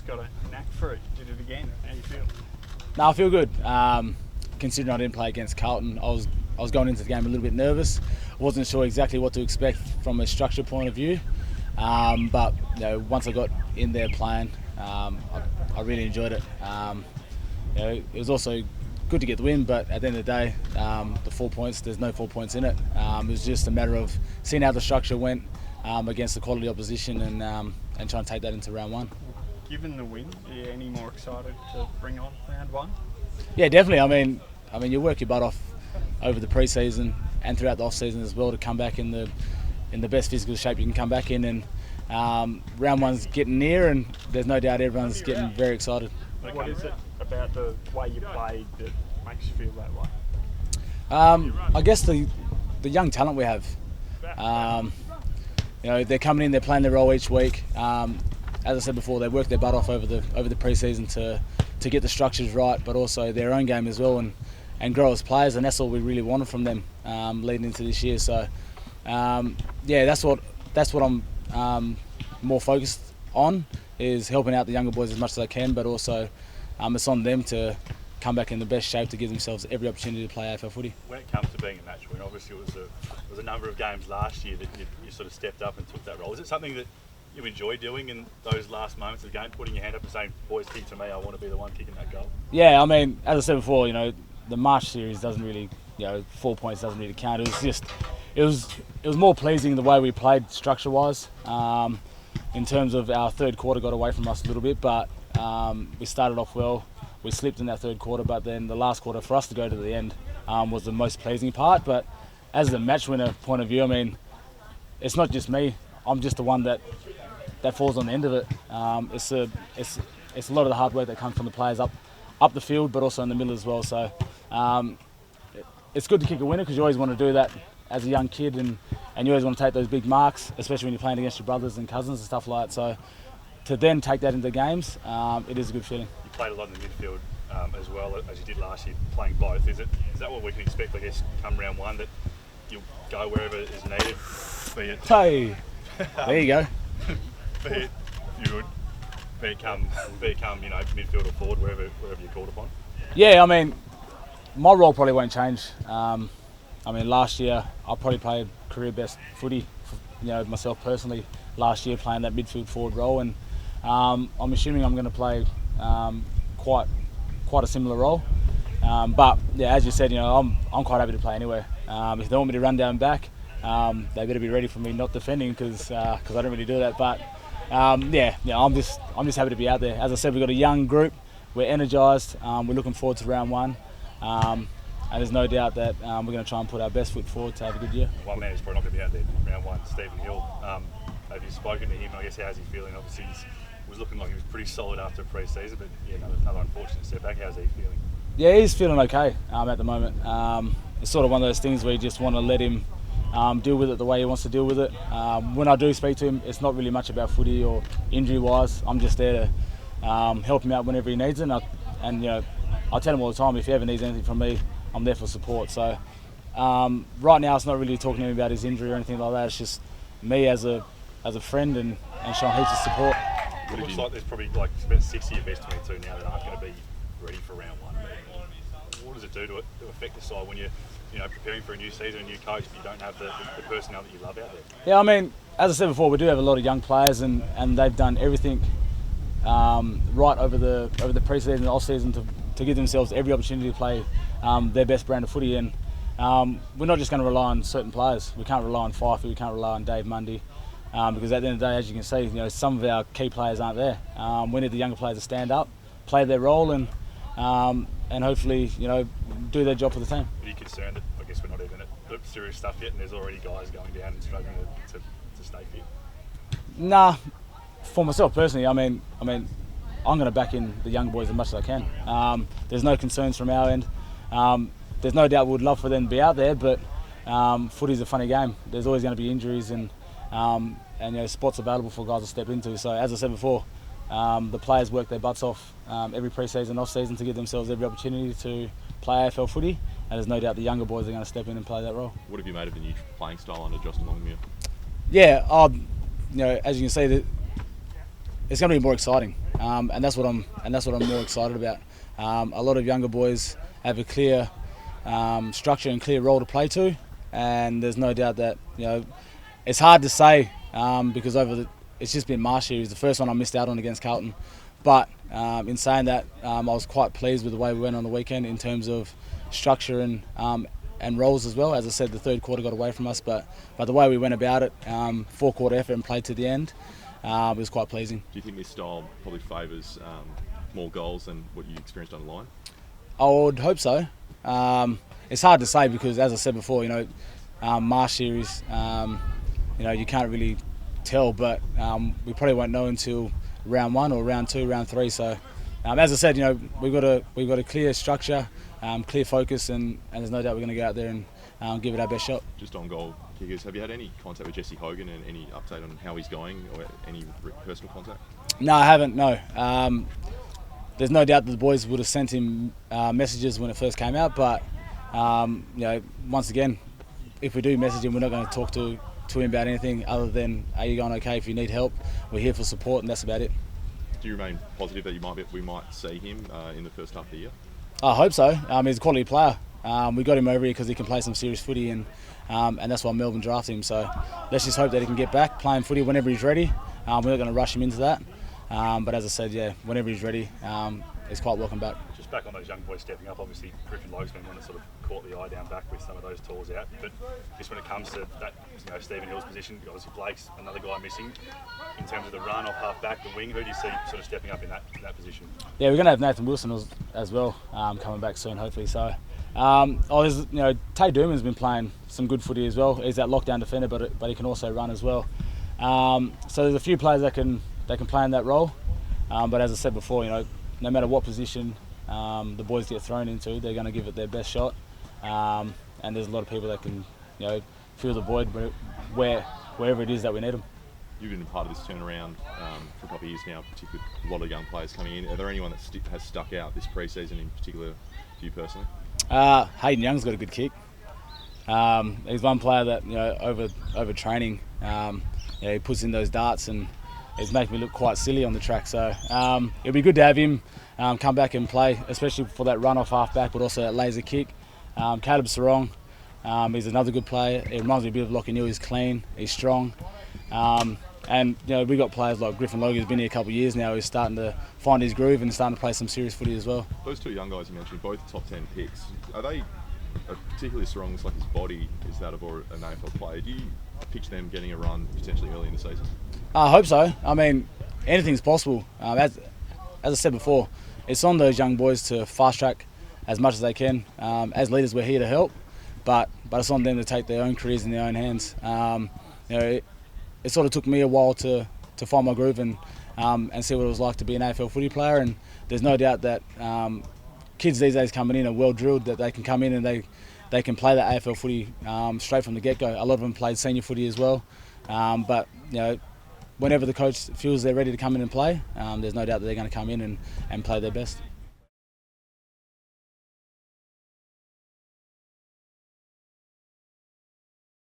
just got a knack for it. Did it again. How do you feel? No, I feel good. Considering I didn't play against Carlton, I was going into the game a little bit nervous. I wasn't sure exactly what to expect from a structure point of view. But once I got in there playing, I really enjoyed it. It was also good to get the win, but at the end of the day, the 4 points, there's no 4 points in it. It was just a matter of seeing how the structure went against the quality opposition and trying to take that into round one. Given the win, are you any more excited to bring on round one? Yeah, definitely. I mean, you work your butt off over the pre-season and throughout the off-season as well to come back in the best physical shape you can come back in. And round one's getting near, and there's no doubt everyone's getting very excited. What is it about the way you played that makes you feel that way? I guess the young talent we have. They're coming in, they're playing their role each week. As I said before, they work their butt off over the pre-season to get the structures right, but also their own game as well, and grow as players, and that's all we really wanted from them leading into this year. So, that's what I'm more focused on, is helping out the younger boys as much as I can, but also it's on them to come back in the best shape to give themselves every opportunity to play AFL footy. When it comes to being a match winner, obviously it was a number of games last year that you sort of stepped up and took that role. Is it something that you enjoy doing in those last moments of the game, putting your hand up and saying, boys, kick to me, I want to be the one kicking that goal? Yeah, I mean, as I said before, the March series doesn't really, 4 points doesn't really count. It was more pleasing the way we played structure-wise. In terms of our third quarter got away from us a little bit, but we started off well. We slipped in that third quarter, but then the last quarter for us to go to the end was the most pleasing part. But as the match winner point of view, I mean, it's not just me. I'm just the one that falls on the end of it. It's a lot of the hard work that comes from the players up the field, but also in the middle as well. So it's good to kick a winner, because you always want to do that as a young kid, and you always want to take those big marks, especially when you're playing against your brothers and cousins and stuff like that. So to then take that into games, it is a good feeling. You played a lot in the midfield as well as you did last year, playing both. Is that what we can expect, I guess, come round one, that you'll go wherever is needed? Hey, there you go. Be it forward, be it come midfield or forward, wherever you're called upon. Yeah, I mean, my role probably won't change. Last year I probably played career best footy, myself personally. Last year playing that midfield forward role, and I'm assuming I'm going to play quite a similar role. But yeah, as you said, I'm quite happy to play anywhere. If they want me to run down back, they better be ready for me not defending, because I don't really do that. But I'm just happy to be out there. As I said, we've got a young group. We're energised. We're looking forward to round one. And there's no doubt that we're going to try and put our best foot forward to have a good year. One man who's probably not going to be out there round one, Stephen Hill. Have you spoken to him? I guess, how's he feeling? Obviously, he was looking like he was pretty solid after pre-season, but another unfortunate setback. How's he feeling? Yeah, he's feeling okay at the moment. It's sort of one of those things where you just want to let him deal with it the way he wants to deal with it. When I do speak to him, it's not really much about footy or injury-wise. I'm just there to help him out whenever he needs it. And I tell him all the time, if he ever needs anything from me, I'm there for support. So right now, it's not really talking to him about his injury or anything like that. It's just me as a friend and showing heaps of support. It looks like there's probably about 6 of your best 22 now that aren't going to be ready for round one. What does it do to affect the side when you're preparing for a new season, a new coach, but you don't have the personnel that you love out there? Yeah, I mean, as I said before, we do have a lot of young players, and they've done everything right over the pre-season and off-season to give themselves every opportunity to play their best brand of footy. And we're not just going to rely on certain players. We can't rely on Fifey, we can't rely on Dave Mundy, because at the end of the day, as you can see, some of our key players aren't there. We need the younger players to stand up, play their role, and hopefully, do their job for the team. Are you concerned that, I guess, we're not even at the serious stuff yet, and there's already guys going down and struggling to stay fit? Nah, for myself personally, I mean, I'm going to back in the young boys as much as I can. There's no concerns from our end. There's no doubt we'd love for them to be out there, but footy's a funny game. There's always going to be injuries and spots available for guys to step into. So as I said before, the players work their butts off every pre-season, off-season to give themselves every opportunity to play AFL footy, and there's no doubt the younger boys are going to step in and play that role. What have you made of the new playing style under Justin Longmuir? Yeah, as you can see, it's going to be more exciting. and that's what I'm more excited about. A lot of younger boys have a clear structure and clear role to play to, and there's no doubt that it's hard to say because it's just been Marsh series, the first one I missed out on against Carlton. But in saying that, I was quite pleased with the way we went on the weekend in terms of structure and roles as well. As I said, the third quarter got away from us, but the way we went about it, 4-quarter effort and played to the end, it was quite pleasing. Do you think this style probably favours more goals than what you experienced on the line? I would hope so. It's hard to say because, as I said before, Marsh series, you can't really tell, but we probably won't know until round 1 or round 2, round 3. So, as I said, we've got a clear structure, clear focus, and there's no doubt we're going to go out there and give it our best shot. Just on goal kickers, have you had any contact with Jesse Hogan and any update on how he's going, or any personal contact? No, I haven't. No. There's no doubt that the boys would have sent him messages when it first came out, but once again, if we do message him, we're not going to talk to him about anything other than, are you going okay? If you need help, we're here for support, and that's about it. Do you remain positive that we might see him in the first half of the year? I hope so. He's a quality player. We got him over here because he can play some serious footy, and that's why Melbourne drafted him. So let's just hope that he can get back playing footy whenever he's ready. We're not going to rush him into that. But as I said, whenever he's ready, he's quite welcome back. Just back on those young boys stepping up, obviously Griffin Logue's been one that sort of caught the eye down back with some of those tools out. But just when it comes to that, Stephen Hill's position, obviously Blake's another guy missing. In terms of the run off half back, the wing, who do you see sort of stepping up in that position? Yeah, we're going to have Nathan Wilson as well coming back soon, hopefully. So, Tay Durman's been playing some good footy as well. He's that lockdown defender, but he can also run as well. So there's a few players that can play in that role. But as I said before, no matter what position the boys get thrown into, they're going to give it their best shot. And there's a lot of people that can, fill the void wherever it is that we need them. You've been part of this turnaround for a couple of years now, particularly with a lot of young players coming in. Are there anyone that has stuck out this pre-season in particular for you personally? Hayden Young's got a good kick. He's one player that over training, he puts in those darts and it's making me look quite silly on the track. So it'll be good to have him come back and play, especially for that run off half back, but also that laser kick. Caleb Sarong, he's another good player. It reminds me a bit of Lockie Neal. He's clean, he's strong. And we got players like Griffin Logue, who's been here a couple of years now, who's starting to find his groove and starting to play some serious footy as well. Those two young guys you mentioned, both top 10 picks, are they particularly strong? Looks like his body is that of an AFL player. Do you picture them getting a run potentially early in the season? I hope so. I mean, anything's possible. As I said before, it's on those young boys to fast track as much as they can. As leaders, we're here to help, but it's on them to take their own careers in their own hands. It sort of took me a while to find my groove and see what it was like to be an AFL footy player. And there's no doubt that kids these days coming in are well drilled, that they can come in and they can play that AFL footy straight from the get-go. A lot of them played senior footy as well. But whenever the coach feels they're ready to come in and play, there's no doubt that they're going to come in and play their best.